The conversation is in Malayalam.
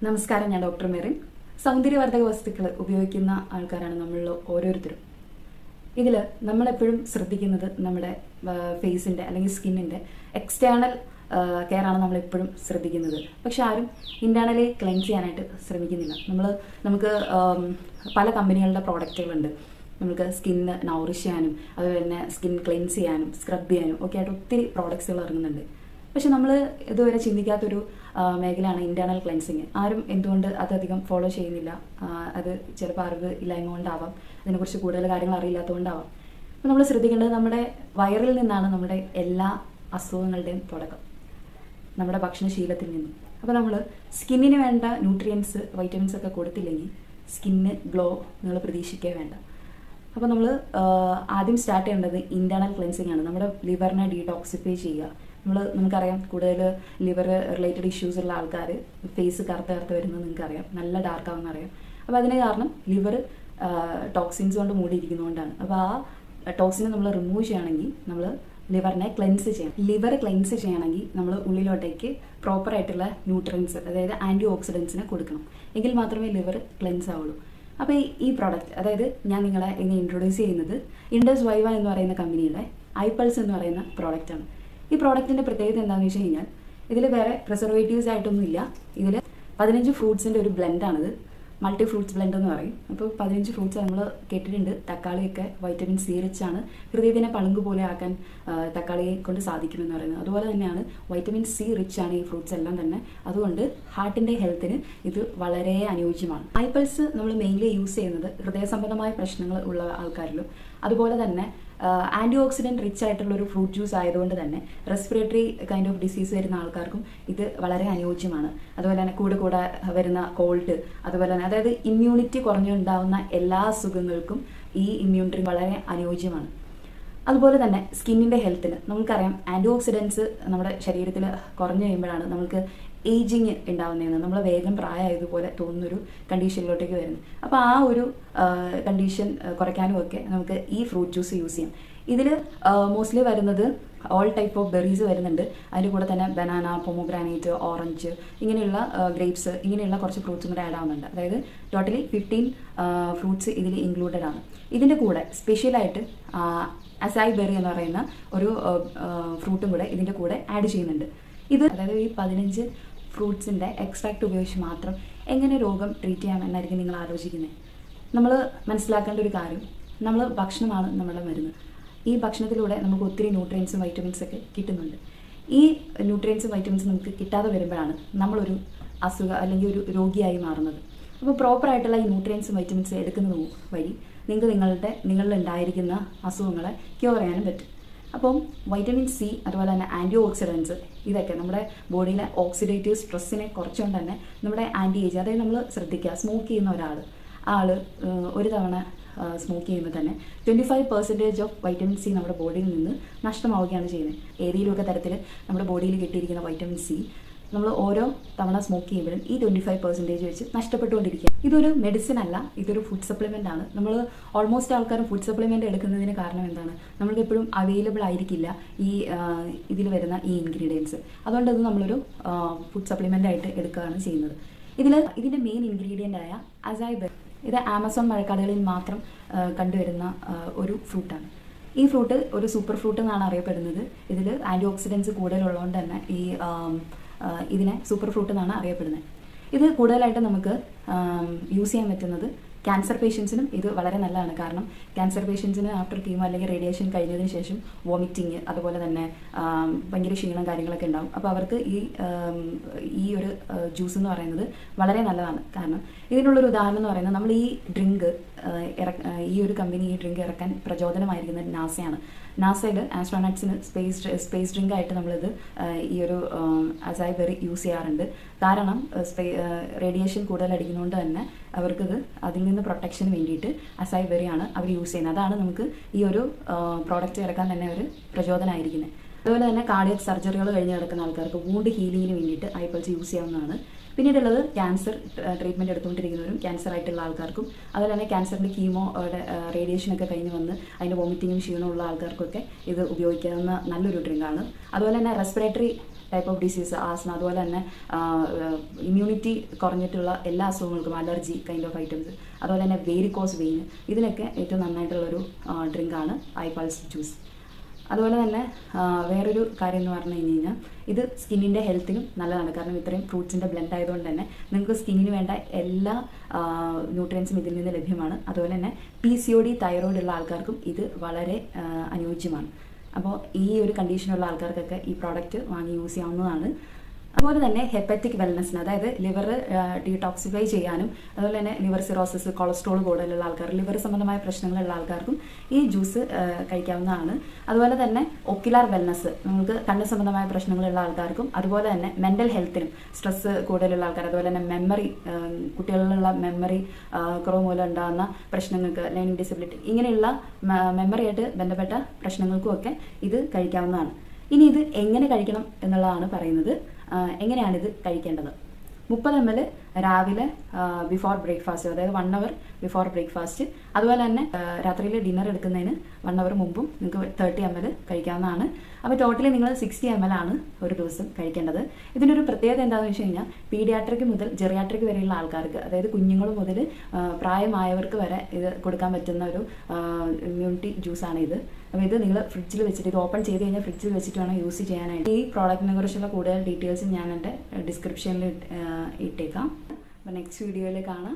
നമസ്കാരം, ഞാൻ ഡോക്ടർ മെറിൻ. സൗന്ദര്യവർദ്ധക വസ്തുക്കൾ ഉപയോഗിക്കുന്ന ആൾക്കാരാണ് നമ്മളിൽ ഓരോരുത്തരും. ഇതിൽ നമ്മളെപ്പോഴും ശ്രദ്ധിക്കുന്നത് നമ്മുടെ ഫേസിൻ്റെ അല്ലെങ്കിൽ സ്കിന്നിൻ്റെ എക്സ്റ്റേണൽ കെയറാണ് നമ്മളെപ്പോഴും ശ്രദ്ധിക്കുന്നത്. പക്ഷെ ആരും ഇൻറ്റേർണലി ക്ലെൻസ് ചെയ്യാനായിട്ട് ശ്രമിക്കുന്നില്ല. നമുക്ക് പല കമ്പനികളുടെ പ്രോഡക്റ്റുകളുണ്ട്. നമുക്ക് സ്കിന്ന് നൗറിഷ് ചെയ്യാനും അതുപോലെ തന്നെ സ്കിൻ ക്ലെൻസ് ചെയ്യാനും സ്ക്രബ് ചെയ്യാനും ഒക്കെ ആയിട്ട് ഒത്തിരി പ്രോഡക്ട്സുകൾ ഇറങ്ങുന്നുണ്ട്. പക്ഷെ നമ്മൾ ഇതുവരെ ചിന്തിക്കാത്തൊരു മേഖലയാണ് ഇൻറ്റേർണൽ ക്ലെൻസിങ്. ആരും എന്തുകൊണ്ട് അതധികം ഫോളോ ചെയ്യുന്നില്ല? അത് ചിലപ്പോൾ അറിവ് ഇല്ലായ്മ കൊണ്ടാവാം, അതിനെക്കുറിച്ച് കൂടുതൽ കാര്യങ്ങൾ അറിയില്ലാത്തതുകൊണ്ടാവാം. അപ്പോൾ നമ്മൾ ശ്രദ്ധിക്കേണ്ടത് നമ്മുടെ വയറിൽ നിന്നാണ് നമ്മുടെ എല്ലാ അസുഖങ്ങളുടെയും തുടക്കം, നമ്മുടെ ഭക്ഷണശീലത്തിൽ നിന്നും. അപ്പോൾ നമ്മൾ സ്കിന്നിന് വേണ്ട ന്യൂട്രിയൻസ്, വൈറ്റമിൻസ് ഒക്കെ കൊടുത്തില്ലെങ്കിൽ സ്കിന്ന് ഗ്ലോ നിങ്ങൾ പ്രതീക്ഷിക്കേ വേണ്ട. അപ്പോൾ നമ്മൾ ആദ്യം സ്റ്റാർട്ട് ചെയ്യേണ്ടത് ഇൻറ്റേർണൽ ക്ലെൻസിങ് ആണ്. നമ്മുടെ ലിവറിനെ ഡീടോക്സിഫൈ ചെയ്യുക. നമുക്കറിയാം, കൂടുതൽ ലിവർ റിലേറ്റഡ് ഇഷ്യൂസ് ഉള്ള ആൾക്കാർ ഫേസ് കറുത്ത് വരുന്നത് നിങ്ങൾക്കറിയാം, നല്ല ഡാർക്ക് ആവുമെന്ന് അറിയാം. അപ്പോൾ അതിന് കാരണം ലിവർ ടോക്സിൻസ് കൊണ്ട് മൂടിയിരിക്കുന്നതുകൊണ്ടാണ്. അപ്പോൾ ആ ടോക്സിനെ നമ്മൾ റിമൂവ് ചെയ്യണമെങ്കിൽ നമ്മൾ ലിവറിനെ ക്ലെൻസ് ചെയ്യണം. ലിവർ ക്ലെൻസ് ചെയ്യണമെങ്കിൽ നമ്മൾ ഉള്ളിലോട്ടേക്ക് പ്രോപ്പറായിട്ടുള്ള ന്യൂട്രിയൻസ്, അതായത് ആൻറ്റി ഓക്സിഡൻസിനെ കൊടുക്കണം. എങ്കിൽ മാത്രമേ ലിവർ ക്ലെൻസ് ആവുള്ളൂ. അപ്പോൾ ഈ പ്രോഡക്റ്റ്, അതായത് ഞാൻ നിങ്ങളെ ഇന്ന് ഇൻട്രൊഡ്യൂസ് ചെയ്യുന്നത് ഇൻഡസ് വൈവ എന്ന് പറയുന്ന കമ്പനിയുടെ ഐപൾസ് എന്ന് പറയുന്ന പ്രോഡക്റ്റാണ്. ഈ പ്രോഡക്റ്റിൻ്റെ പ്രത്യേകത എന്താണെന്ന് വെച്ച് കഴിഞ്ഞാൽ ഇതിൽ വേറെ പ്രിസർവേറ്റീവ്സ് ആയിട്ടൊന്നുമില്ല. ഇതിൽ 15 ഫ്രൂട്ട്സിൻ്റെ ഒരു ബ്ലെൻഡാണിത്. മൾട്ടി ഫ്രൂട്ട്സ് ബ്ലെൻഡ് എന്ന് പറയും. അപ്പോൾ 15 ഫ്രൂട്ട്സ് നമ്മൾ കേട്ടിട്ടുണ്ട്. തക്കാളിയൊക്കെ വൈറ്റമിൻ സി റിച്ച് ആണ്. ഹൃദയത്തിനെ പളുങ്ക് പോലെ ആക്കാൻ തക്കാളിയെ കൊണ്ട് സാധിക്കുമെന്ന് പറയുന്നത്. അതുപോലെ തന്നെയാണ് വൈറ്റമിൻ സി റിച്ച് ആണ് ഈ ഫ്രൂട്ട്സ് എല്ലാം തന്നെ. അതുകൊണ്ട് ഹാർട്ടിൻ്റെ ഹെൽത്തിന് ഇത് വളരെ അനുയോജ്യമാണ്. ഐപൾസ് നമ്മൾ മെയിൻലി യൂസ് ചെയ്യുന്നത് ഹൃദയ സംബന്ധമായ പ്രശ്നങ്ങൾ ഉള്ള ആൾക്കാരിലും അതുപോലെ തന്നെ ആൻറ്റി ഓക്സിഡൻറ്റ് റിച്ച് ആയിട്ടുള്ളൊരു ഫ്രൂട്ട് ജ്യൂസ് ആയതുകൊണ്ട് തന്നെ റെസ്പിറേറ്ററി കൈൻഡ് ഓഫ് ഡിസീസ് വരുന്ന ആൾക്കാർക്കും ഇത് വളരെ അനുയോജ്യമാണ്. അതുപോലെ തന്നെ കൂടെ വരുന്ന കോൾഡ്, അതുപോലെ തന്നെ അതായത് ഇമ്മ്യൂണിറ്റി കുറഞ്ഞുണ്ടാവുന്ന എല്ലാ അസുഖങ്ങൾക്കും ഈ ഇമ്മ്യൂൺ ഡ്രിങ്ക് വളരെ അനുയോജ്യമാണ്. അതുപോലെ തന്നെ സ്കിന്നിൻ്റെ ഹെൽത്തിന് നമുക്കറിയാം, ആൻറ്റി ഓക്സിഡൻസ് നമ്മുടെ ശരീരത്തിൽ കുറഞ്ഞു കഴിയുമ്പോഴാണ് നമുക്ക് ഏജിങ് ഉണ്ടാവുന്നതെന്ന്, നമ്മൾ വേഗം പ്രായമായതുപോലെ തോന്നുന്നൊരു കണ്ടീഷനിലോട്ടേക്ക് വരുന്നത്. അപ്പോൾ ആ ഒരു കണ്ടീഷൻ കുറയ്ക്കാനും ഒക്കെ നമുക്ക് ഈ ഫ്രൂട്ട് ജ്യൂസ് യൂസ് ചെയ്യാം. ഇതിൽ മോസ്റ്റ്ലി വരുന്നത് ഓൾ ടൈപ്പ് ഓഫ് ബെറീസ് വരുന്നുണ്ട്. അതിൻ്റെ കൂടെ തന്നെ ബനാന, പൊമോഗ്രാനൈറ്റ്, ഓറഞ്ച്, ഇങ്ങനെയുള്ള ഗ്രേപ്സ്, ഇങ്ങനെയുള്ള കുറച്ച് ഫ്രൂട്ട്സും കൂടെ ആഡ് ആവുന്നുണ്ട്. അതായത് ടോട്ടലി 15 ഫ്രൂട്ട്സ് ഇതിൽ ഇൻക്ലൂഡഡ് ആണ്. ഇതിൻ്റെ കൂടെ സ്പെഷ്യലായിട്ട് അസായി ബെറി എന്ന് പറയുന്ന ഒരു ഫ്രൂട്ടും കൂടെ ഇതിൻ്റെ കൂടെ ആഡ് ചെയ്യുന്നുണ്ട്. ഇത് അതായത് ഈ 15 ഫ്രൂട്ട്സിൻ്റെ എക്സ്ട്രാക്റ്റ് ഉപയോഗിച്ച് മാത്രം എങ്ങനെ രോഗം ട്രീറ്റ് ചെയ്യാം എന്നായിരിക്കും നിങ്ങൾ ആലോചിക്കുന്നത്. നമ്മൾ മനസ്സിലാക്കേണ്ട ഒരു കാര്യം, നമ്മൾ ഭക്ഷണമാണ് നമ്മുടെ മരുന്ന്. ഈ ഭക്ഷണത്തിലൂടെ നമുക്ക് ഒത്തിരി ന്യൂട്രിയൻസും വൈറ്റമിൻസും ഒക്കെ കിട്ടുന്നുണ്ട്. ഈ ന്യൂട്രിയൻസും വൈറ്റമിൻസും നമുക്ക് കിട്ടാതെ വരുമ്പോഴാണ് നമ്മളൊരു അസുഖം അല്ലെങ്കിൽ ഒരു രോഗിയായി മാറുന്നത്. അപ്പോൾ പ്രോപ്പറായിട്ടുള്ള ഈ ന്യൂട്രിയൻസും വൈറ്റമിൻസും എടുക്കുന്നത് വഴി നിങ്ങളിൽ ഉണ്ടായിരിക്കുന്ന അസുഖങ്ങളെ ക്യൂർ ചെയ്യാനും പറ്റും. അപ്പം വൈറ്റമിൻ സി അതുപോലെ തന്നെ ആൻറ്റി ഓക്സിഡൻസ് ഇതൊക്കെ നമ്മുടെ ബോഡിയിലെ ഓക്സിഡേറ്റീവ് സ്ട്രെസ്സിനെ കുറച്ചുകൊണ്ട് തന്നെ നമ്മുടെ ആൻറ്റി ഏജ്, അതായത് നമ്മൾ ശ്രദ്ധിക്കുക, സ്മോക്ക് ചെയ്യുന്ന ആൾ ഒരു തവണ സ്മോക്ക് ചെയ്യുമ്പോൾ തന്നെ 25% ഓഫ് വൈറ്റമിൻ സി നമ്മുടെ ബോഡിയിൽ നിന്ന് നഷ്ടമാവുകയാണ് ചെയ്യുന്നത്. ഏതെങ്കിലുമൊക്കെ തരത്തിൽ നമ്മുടെ ബോഡിയിൽ കിട്ടിയിരിക്കുന്ന വൈറ്റമിൻ സി നമ്മൾ ഓരോ തവണ സ്മോക്ക് ചെയ്യുമ്പോഴും ഈ 25% വെച്ച് നഷ്ടപ്പെട്ടുകൊണ്ടിരിക്കുക. ഇതൊരു മെഡിസിൻ അല്ല, ഇതൊരു ഫുഡ് സപ്ലിമെൻ്റ് ആണ്. നമ്മൾ ഓൾമോസ്റ്റ് ആൾക്കാരും ഫുഡ് സപ്ലിമെൻ്റ് എടുക്കുന്നതിന് കാരണം എന്താണ്? നമ്മൾക്ക് എപ്പോഴും അവൈലബിൾ ആയിരിക്കില്ല ഇതിൽ വരുന്ന ഈ ഇൻഗ്രീഡിയൻസ്. അതുകൊണ്ട് ഇത് നമ്മളൊരു ഫുഡ് സപ്ലിമെൻ്റ് ആയിട്ട് എടുക്കുകയാണ് ചെയ്യുന്നത്. ഇതിൻ്റെ മെയിൻ ഇൻഗ്രീഡിയൻ്റ് ആയ അസായി ബെറി, ഇത് ആമസോൺ മഴക്കാടുകളിൽ മാത്രം കണ്ടുവരുന്ന ഒരു ഫ്രൂട്ടാണ്. ഈ ഫ്രൂട്ട് ഒരു സൂപ്പർ ഫ്രൂട്ട് എന്നാണ് അറിയപ്പെടുന്നത്. ഇതിൽ ആൻറ്റി ഓക്സിഡൻസ് കൂടുതലുള്ളതുകൊണ്ട് തന്നെ ഇതിനെ സൂപ്പർ ഫ്രൂട്ട് എന്നാണ് അറിയപ്പെടുന്നത്. ഇത് കൂടുതലായിട്ട് നമുക്ക് യൂസ് ചെയ്യാൻ പറ്റുന്നത് ക്യാൻസർ പേഷ്യൻസിനും ഇത് വളരെ നല്ലതാണ്. കാരണം ക്യാൻസർ പേഷ്യൻസിന് ആഫ്റ്റർ കീമോ അല്ലെങ്കിൽ റേഡിയേഷൻ കഴിഞ്ഞതിന് ശേഷം വോമിറ്റിങ്, അതുപോലെ തന്നെ ഭയങ്കര ക്ഷീണം കാര്യങ്ങളൊക്കെ ഉണ്ടാകും. അപ്പോൾ അവർക്ക് ഈ ഒരു ജ്യൂസ് എന്ന് പറയുന്നത് വളരെ നല്ലതാണ്. കാരണം ഇതിനുള്ളൊരു ഉദാഹരണം എന്ന് പറയുന്നത്, നമ്മൾ ഈ ഡ്രിങ്ക് ഈ ഒരു കമ്പനി ഈ ഡ്രിങ്ക് ഇറക്കാൻ പ്രചോദനമായിരിക്കുന്നത് നാസയാണ്. നാസയിൽ ആസ്ട്രോനട്സിന് സ്പേസ് ഡ്രിങ്ക് ആയിട്ട് നമ്മളിത് ഈ ഒരു അസായി ബെറി യൂസ് ചെയ്യാറുണ്ട്. കാരണം റേഡിയേഷൻ കൂടുതൽ അടിക്കുന്നതുകൊണ്ട് തന്നെ അവർക്കിത് അതിൽ നിന്ന് പ്രൊട്ടക്ഷന് വേണ്ടിയിട്ട് അസായി ബെറിയാണ് അവർ യൂസ് ചെയ്യുന്നത്. അതാണ് നമുക്ക് ഈ ഒരു പ്രോഡക്റ്റ് ഇറക്കാൻ തന്നെ ഒരു പ്രചോദനമായിരിക്കുന്നത്. അതുപോലെ തന്നെ കാർഡിയക് സർജറികൾ കഴിഞ്ഞ് കിടക്കുന്ന ആൾക്കാർക്ക് വൂണ്ട് ഹീലിങ്ങിന് വേണ്ടിയിട്ട് ഐപൾസ് യൂസ് ചെയ്യാവുന്നതാണ്. പിന്നീടുള്ളത് ക്യാൻസർ ട്രീറ്റ്മെൻറ്റ് എടുത്തുകൊണ്ടിരിക്കുന്നവരും ക്യാൻസർ ആയിട്ടുള്ള ആൾക്കാർക്കും അതുപോലെ തന്നെ ക്യാൻസറിൻ്റെ കീമോ റേഡിയേഷനൊക്കെ കഴിഞ്ഞ് വന്ന് അതിൻ്റെ വോമിറ്റിങ്ങും ക്ഷീണമുള്ള ആൾക്കാർക്കൊക്കെ ഇത് ഉപയോഗിക്കാവുന്ന നല്ലൊരു ഡ്രിങ്കാണ്. അതുപോലെ തന്നെ respiratory type of disease, asthma, അതുപോലെ തന്നെ ഇമ്മ്യൂണിറ്റി കുറഞ്ഞിട്ടുള്ള എല്ലാ അസുഖങ്ങൾക്കും, അലർജി കൈൻഡ് ഓഫ് ഐറ്റംസ്, അതുപോലെ തന്നെ വേരിക്കോസ് വെയിൻ, ഇതിനൊക്കെ ഏറ്റവും നന്നായിട്ടുള്ളൊരു ഡ്രിങ്കാണ് ഐ പൾസ് ജ്യൂസ്. അതുപോലെ തന്നെ വേറൊരു കാര്യം എന്ന് പറഞ്ഞു കഴിഞ്ഞാൽ ഇത് സ്കിന്നിൻ്റെ ഹെൽത്തിനും നല്ലതാണ്. കാരണം ഇത്രയും ഫ്രൂട്ട്സിൻ്റെ ബ്ലെൻഡ് ആയതുകൊണ്ട് തന്നെ നിങ്ങൾക്ക് സ്കിന്നിന് വേണ്ട എല്ലാ ന്യൂട്രിയൻസും ഇതിൽ നിന്ന് ലഭ്യമാണ്. അതുപോലെ തന്നെ PCOD, തൈറോയ്ഡ് ഉള്ള ആൾക്കാർക്കും ഇത് വളരെ അനുയോജ്യമാണ്. അപ്പോൾ ഈ ഒരു കണ്ടീഷനുള്ള ആൾക്കാർക്കൊക്കെ ഈ പ്രോഡക്റ്റ് വാങ്ങി യൂസ് ചെയ്യാവുന്നതാണ്. അതുപോലെ തന്നെ ഹെപ്പറ്റിക് വെൽനെസ്സിന്, അതായത് ലിവർ ഡീടോക്സിഫൈ ചെയ്യാനും, അതുപോലെ തന്നെ ലിവർ സിറോസിസ്, കൊളസ്ട്രോൾ കൂടുതലുള്ള ആൾക്കാർ, ലിവർ സംബന്ധമായ പ്രശ്നങ്ങളുള്ള ആൾക്കാർക്കും ഈ ജ്യൂസ് കഴിക്കാവുന്നതാണ്. അതുപോലെ തന്നെ ഒക്യുലാർ വെൽനെസ്, നമുക്ക് കണ്ണ് സംബന്ധമായ പ്രശ്നങ്ങളുള്ള ആൾക്കാർക്കും, അതുപോലെ തന്നെ മെൻ്റൽ ഹെൽത്തിനും, സ്ട്രെസ് കൂടുതലുള്ള ആൾക്കാർ, അതുപോലെ തന്നെ മെമ്മറി, കുട്ടികളിലുള്ള മെമ്മറി കുറവ് മൂലം ഉണ്ടാകുന്ന പ്രശ്നങ്ങൾക്ക്, ലേണിംഗ് ഡിസബിലിറ്റി, ഇങ്ങനെയുള്ള മെമ്മറിയായിട്ട് ബന്ധപ്പെട്ട പ്രശ്നങ്ങൾക്കുമൊക്കെ ഇത് കഴിക്കാവുന്നതാണ്. ഇനി ഇത് എങ്ങനെ കഴിക്കണം എന്നുള്ളതാണ് പറയുന്നത്. എങ്ങനെയാണിത് കഴിക്കേണ്ടത്? 30 ml രാവിലെ ബിഫോർ ബ്രേക്ക്ഫാസ്റ്റ്, അതായത് 1 hour ബിഫോർ ബ്രേക്ക്ഫാസ്റ്റ്. അതുപോലെ തന്നെ രാത്രിയിൽ ഡിന്നർ എടുക്കുന്നതിന് 1 hour മുമ്പും നിങ്ങൾക്ക് 30 ml കഴിക്കാവുന്നതാണ്. അപ്പോൾ ടോട്ടലി നിങ്ങൾ 60 ml ആണ് ഒരു ദിവസം കഴിക്കേണ്ടത്. ഇതിനൊരു പ്രത്യേകത എന്താണെന്ന് വെച്ച് കഴിഞ്ഞാൽ പീഡിയാട്രിക് മുതൽ ജെറിയാട്രിക് വരെയുള്ള ആൾക്കാർക്ക്, അതായത് കുഞ്ഞുങ്ങൾ മുതൽ പ്രായമായവർക്ക് വരെ ഇത് കൊടുക്കാൻ പറ്റുന്ന ഒരു ഇമ്മ്യൂണിറ്റി ജ്യൂസാണ് ഇത്. അപ്പോൾ ഇത് നിങ്ങൾ ഫ്രിഡ്ജിൽ വെച്ചിട്ട്, ഇത് ഓപ്പൺ ചെയ്ത് കഴിഞ്ഞാൽ ഫ്രിഡ്ജിൽ വെച്ചിട്ട് വേണം യൂസ് ചെയ്യാനായിട്ട്. ഈ പ്രോഡക്റ്റിനെ കുറിച്ചുള്ള കൂടുതൽ ഡീറ്റെയിൽസ് ഞാൻ എൻ്റെ ഡിസ്ക്രിപ്ഷനിൽ ഇട്ടേക്കാം. അപ്പോൾ നെക്സ്റ്റ് വീഡിയോയിൽ കാണാം.